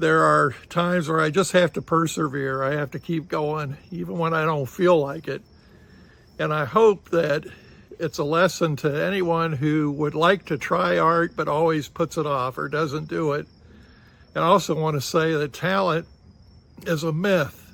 there are times where I just have to persevere. I have to keep going, even when I don't feel like it. And I hope that it's a lesson to anyone who would like to try art but always puts it off or doesn't do it. And I also want to say that talent is a myth.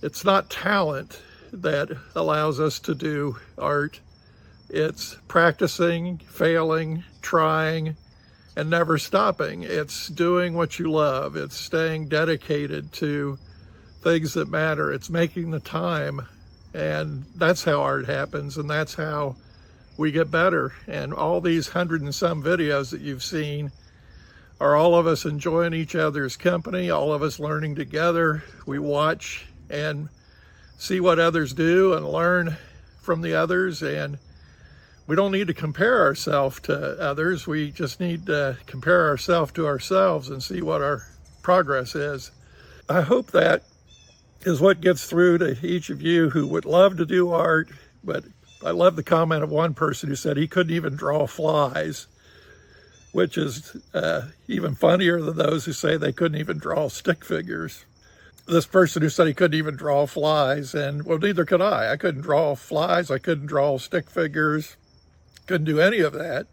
It's not talent that allows us to do art. It's practicing, failing, trying, and never stopping. It's doing what you love. It's staying dedicated to things that matter. It's making the time. And that's how art happens, and that's how we get better. And all these 100 and some videos that you've seen are all of us enjoying each other's company, all of us learning together. We watch and see what others do and learn from the others. And we don't need to compare ourselves to others. We just need to compare ourselves to ourselves and see what our progress is. I hope that is what gets through to each of you who would love to do art. But I love the comment of one person who said he couldn't even draw flies, which is even funnier than those who say they couldn't even draw stick figures. This person who said he couldn't even draw flies, and well, neither could I. I couldn't draw flies, I couldn't draw stick figures, couldn't do any of that.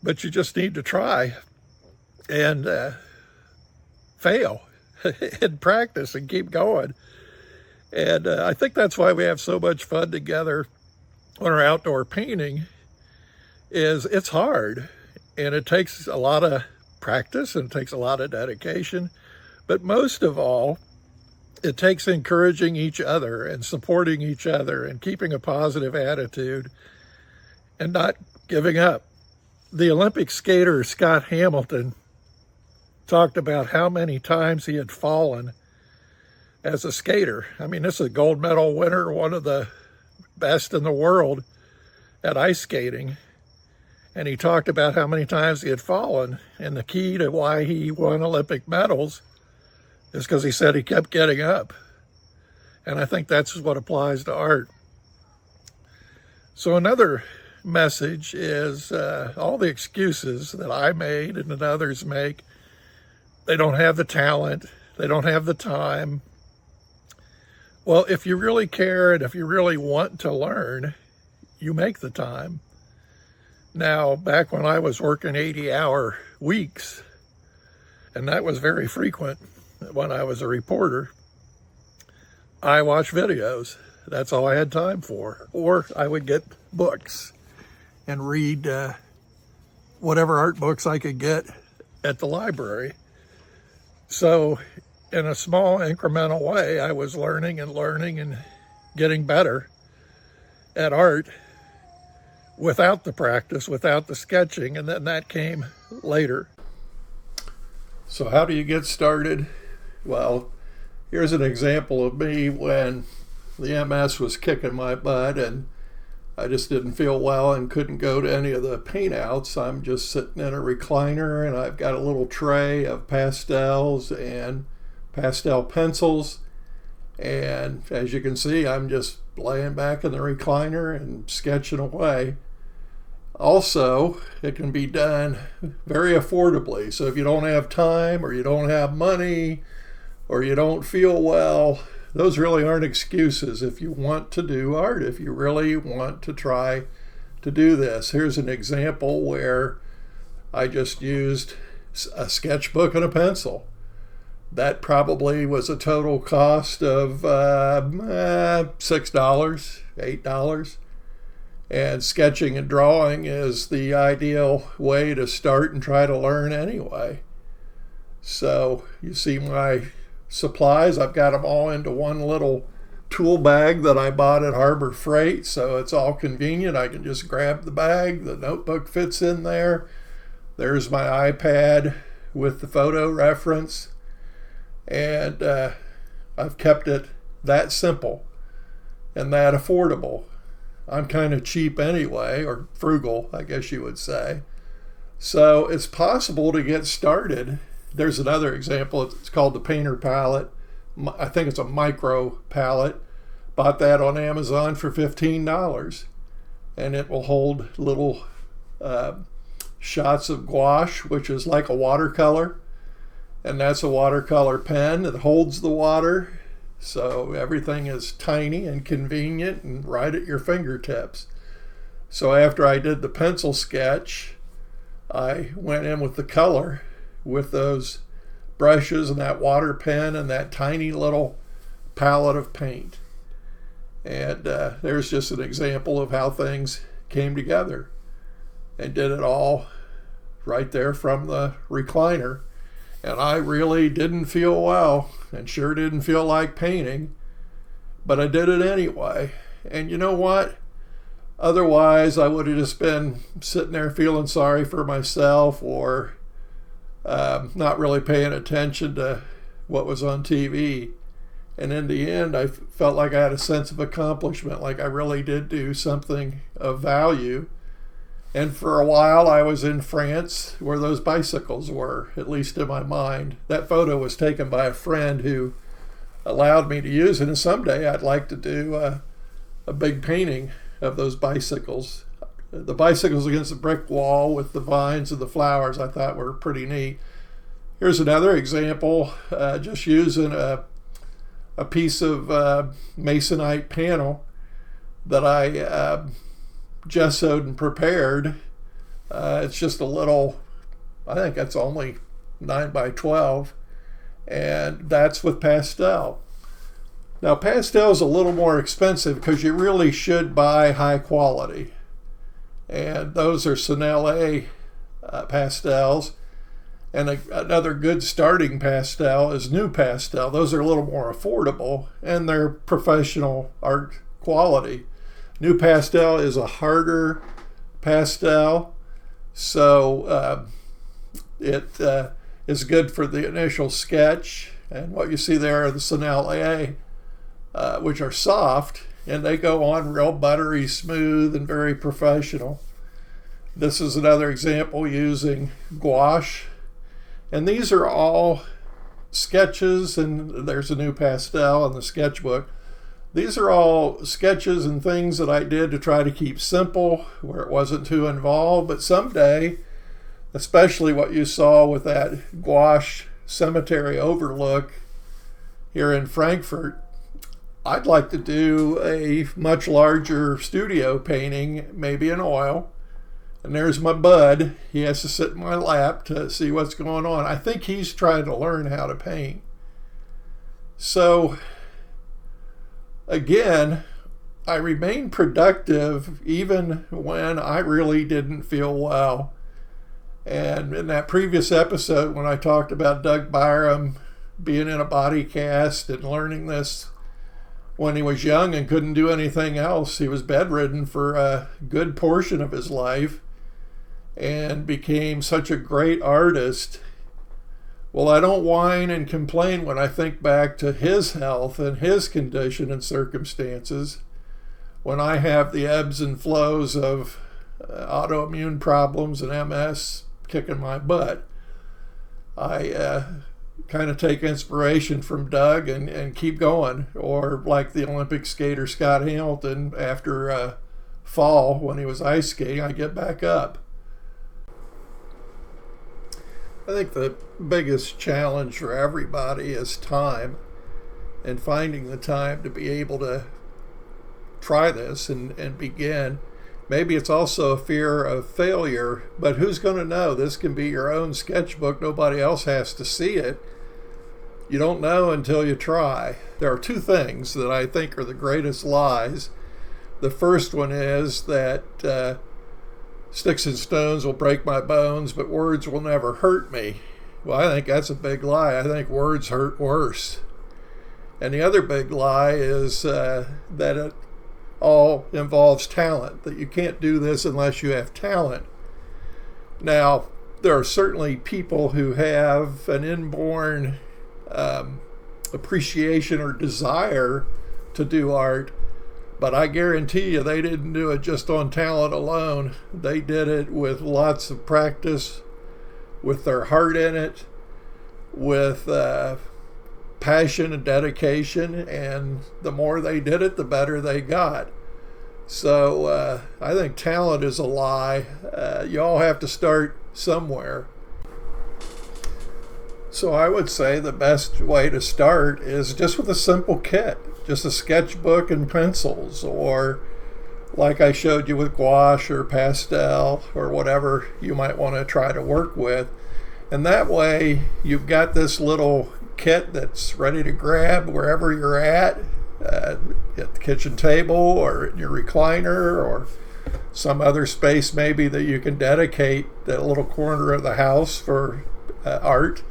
But you just need to try and fail and practice and keep going. And I think that's why we have so much fun together when we're outdoor painting. Is it's hard, and it takes a lot of practice and it takes a lot of dedication, but most of all, it takes encouraging each other and supporting each other and keeping a positive attitude and not giving up. The Olympic skater Scott Hamilton talked about how many times he had fallen as a skater. I mean, this is a gold medal winner, one of the best in the world at ice skating. And he talked about how many times he had fallen. And the key to why he won Olympic medals is because he said he kept getting up. And I think that's what applies to art. So another message is all the excuses that I made and that others make. They don't have the talent. They don't have the time. Well, if you really care and if you really want to learn, you make the time. Now, back when I was working 80-hour weeks, and that was very frequent when I was a reporter, I watched videos. That's all I had time for. Or I would get books and read whatever art books I could get at the library. So in a small incremental way, I was learning and getting better at art without the practice, without the sketching, and then that came later. So how do you get started? Well, here's an example of me when the MS was kicking my butt and I just didn't feel well and couldn't go to any of the paint outs. I'm just sitting in a recliner and I've got a little tray of pastels and pastel pencils. And as you can see, I'm just laying back in the recliner and sketching away. Also, it can be done very affordably. So if you don't have time or you don't have money or you don't feel well, those really aren't excuses if you want to do art, if you really want to try to do this. Here's an example where I just used a sketchbook and a pencil. That probably was a total cost of $6, $8. And sketching and drawing is the ideal way to start and try to learn anyway. So you see my supplies, I've got them all into one little tool bag that I bought at Harbor Freight, so it's all convenient. I can just grab the bag, the notebook fits in there. There's my iPad with the photo reference, and I've kept it that simple and that affordable. I'm kind of cheap anyway, or frugal, I guess you would say. So it's possible to get started. There's another example. It's called the Painter Palette. I think it's a micro palette. Bought that on Amazon for $15. And it will hold little shots of gouache, which is like a watercolor. And that's a watercolor pen that holds the water. So everything is tiny and convenient and right at your fingertips. So after I did the pencil sketch, I went in with the color with those brushes and that water pen and that tiny little palette of paint. And there's just an example of how things came together, and did it all right there from the recliner. And I really didn't feel well and sure didn't feel like painting, but I did it anyway. And you know what? Otherwise, I would have just been sitting there feeling sorry for myself, or not really paying attention to what was on TV. And in the end, I felt like I had a sense of accomplishment, like I really did do something of value. And for a while, I was in France where those bicycles were, at least in my mind. That photo was taken by a friend who allowed me to use it. And someday I'd like to do a big painting of those bicycles. The bicycles against the brick wall with the vines and the flowers I thought were pretty neat. Here's another example, just using a piece of masonite panel that I gessoed and prepared. It's just a little, I think that's only 9 by 12, and that's with pastel. Now pastel is a little more expensive because you really should buy high quality, and those are Sennelier pastels. And another good starting pastel is New Pastel. Those are a little more affordable, and they're professional art quality. New Pastel is a harder pastel, so it is good for the initial sketch. And what you see there are the Sennelier, which are soft, and they go on real buttery smooth and very professional. This is another example using gouache. And these are all sketches, and there's a New Pastel in the sketchbook. These are all sketches and things that I did to try to keep simple, where it wasn't too involved. But someday, especially what you saw with that gouache cemetery overlook here in Frankfurt, I'd like to do a much larger studio painting, maybe in oil. And there's my bud. He has to sit in my lap to see what's going on. I think he's trying to learn how to paint. So, again, I remained productive even when I really didn't feel well. And in that previous episode, when I talked about Doug Byrum being in a body cast and learning this when he was young and couldn't do anything else, he was bedridden for a good portion of his life and became such a great artist. Well, I don't whine and complain when I think back to his health and his condition and circumstances, when I have the ebbs and flows of autoimmune problems and MS kicking my butt. I kind of take inspiration from Doug and keep going, or like the Olympic skater Scott Hamilton, after a fall when he was ice skating, I get back up. I think the biggest challenge for everybody is time, and finding the time to be able to try this and begin. Maybe it's also a fear of failure, but who's going to know? This can be your own sketchbook. Nobody else has to see it. You don't know until you try. There are two things that I think are the greatest lies. The first one is that sticks and stones will break my bones, but words will never hurt me. Well, I think that's a big lie. I think words hurt worse. And the other big lie is that it all involves talent, that you can't do this unless you have talent. Now, there are certainly people who have an inborn appreciation or desire to do art, but I guarantee you they didn't do it just on talent alone. They did it with lots of practice, with their heart in it, with passion and dedication, and the more they did it, the better they got. So I think talent is a lie. You all have to start somewhere. So I would say the best way to start is just with a simple kit, just a sketchbook and pencils, or like I showed you with gouache or pastel or whatever you might want to try to work with. And that way you've got this little kit that's ready to grab wherever you're at the kitchen table or in your recliner or some other space maybe that you can dedicate that little corner of the house for art.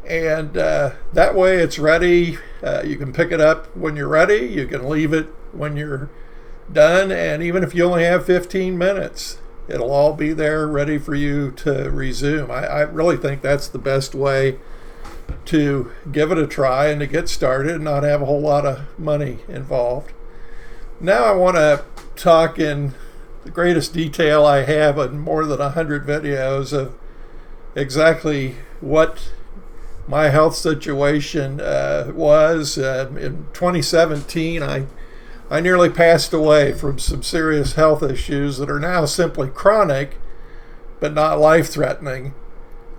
And that way it's ready. You can pick it up when you're ready. You can leave it when you're done. And even if you only have 15 minutes, it'll all be there ready for you to resume. I really think that's the best way to give it a try and to get started and not have a whole lot of money involved. Now I want to talk in the greatest detail I have in more than 100 videos of exactly what my health situation was. In 2017, I nearly passed away from some serious health issues that are now simply chronic, but not life-threatening.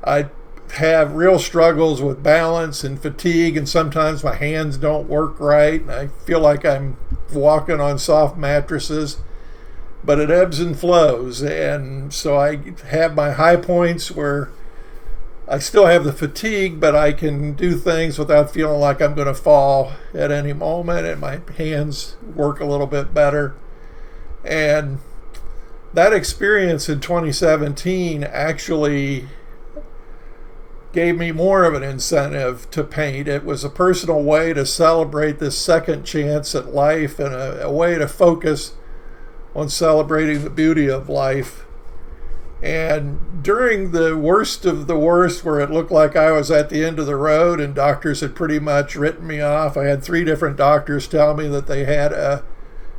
I have real struggles with balance and fatigue, and sometimes my hands don't work right, and I feel like I'm walking on soft mattresses, but it ebbs and flows. And so I have my high points where I still have the fatigue, but I can do things without feeling like I'm going to fall at any moment, and my hands work a little bit better. And that experience in 2017 actually gave me more of an incentive to paint. It was a personal way to celebrate this second chance at life and a way to focus on celebrating the beauty of life. And during the worst of the worst, where it looked like I was at the end of the road and doctors had pretty much written me off, I had 3 different doctors tell me that they had a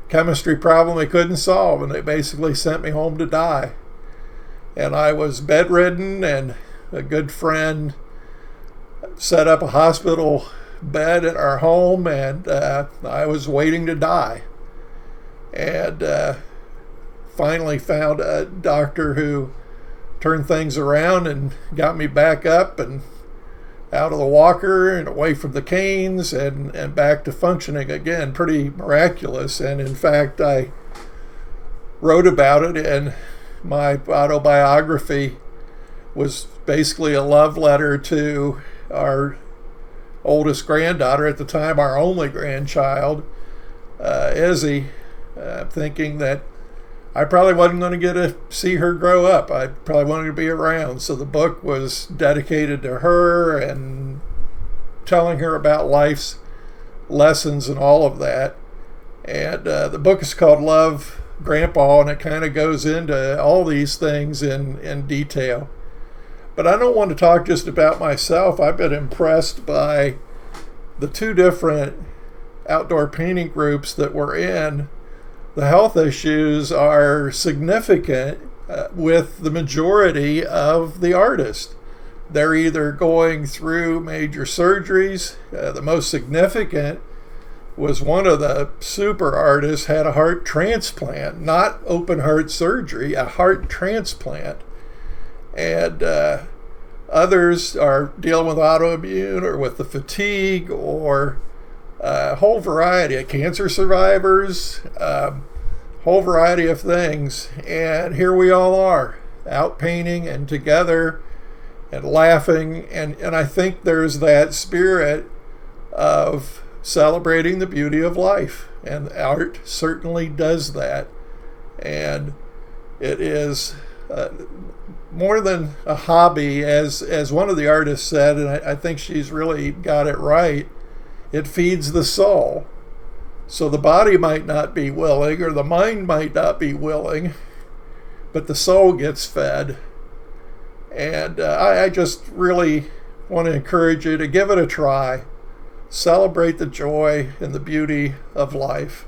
chemistry problem they couldn't solve, and they basically sent me home to die. And I was bedridden, and a good friend set up a hospital bed at our home, and I was waiting to die. And finally found a doctor who turned things around and got me back up and out of the walker and away from the canes and back to functioning again. Pretty miraculous. And in fact, I wrote about it in my autobiography. Was basically a love letter to our oldest granddaughter at the time, our only grandchild, Izzy, thinking that I probably wasn't going to get to see her grow up. I probably wanted to be around. So the book was dedicated to her and telling her about life's lessons and all of that. And the book is called Love, Grandpa, and it kind of goes into all these things in detail. But I don't want to talk just about myself. I've been impressed by the 2 different outdoor painting groups that we're in. The health issues are significant with the majority of the artists. They're either going through major surgeries. The most significant was one of the super artists had a heart transplant, not open heart surgery, a heart transplant. And others are dealing with autoimmune or with the fatigue or a whole variety of cancer survivors, whole variety of things. And here we all are out painting and together and laughing. And I think there's that spirit of celebrating the beauty of life. And art certainly does that. And it is more than a hobby, as one of the artists said, and I think she's really got it right. It feeds the soul. So the body might not be willing, or the mind might not be willing, but the soul gets fed. And I just really want to encourage you to give it a try. Celebrate the joy and the beauty of life.